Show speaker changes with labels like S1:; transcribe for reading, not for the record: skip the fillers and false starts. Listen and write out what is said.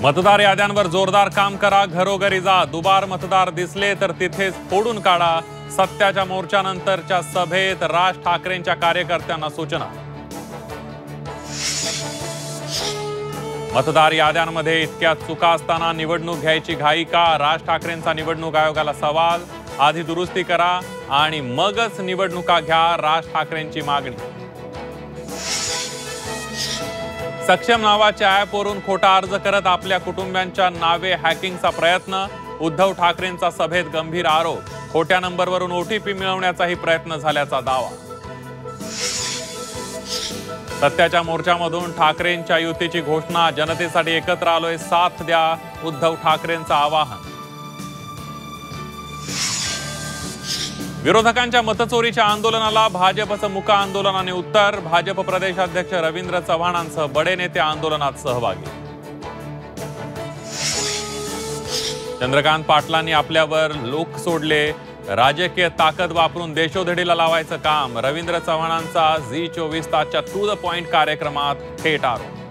S1: मतदार याद्यांवर जोरदार काम करा, घरोघरी जा, दुबार मतदार दिसले तर तिथेच फोडून काढा. सत्याच्या मोर्चानंतरच्या सभेत राज ठाकरेंच्या कार्यकर्त्यांना सूचना. मतदार याद्यांमध्ये इतक्या चुका असताना निवडणूक घ्यायची घाई का? राज ठाकरेंचा निवडणूक आयोगाला सवाल. आधी दुरुस्ती करा आणि मगच निवडणुका घ्या, राज ठाकरेंची मागणी. सक्षम नावाच्या ॲपवरून खोटा अर्ज करत आपल्या कुटुंबियांच्या नावे हॅकिंगचा प्रयत्न. उद्धव ठाकरेंचा सभेत गंभीर आरोप. खोट्या नंबरवरून OTP मिळवण्याचाही प्रयत्न झाल्याचा दावा. सत्याच्या मोर्चामधून ठाकरेंच्या युतीची घोषणा. जनतेसाठी एकत्र आलोय, साथ द्या, उद्धव ठाकरेंचं आवाहन. विरोधकांच्या मतचोरीच्या आंदोलनाला भाजपचं मुका आंदोलनाने उत्तर. भाजप प्रदेशाध्यक्ष रवींद्र चव्हाणांसह बडे नेते आंदोलनात सहभागी. चंद्रकांत पाटलांनी आपल्यावर लोक सोडले. राजकीय ताकद वापरून देशोधडीला लावायचं काम. रवींद्र चव्हाणांचा झी 24 तासच्या टू द पॉइंट कार्यक्रमात थेट आरोप.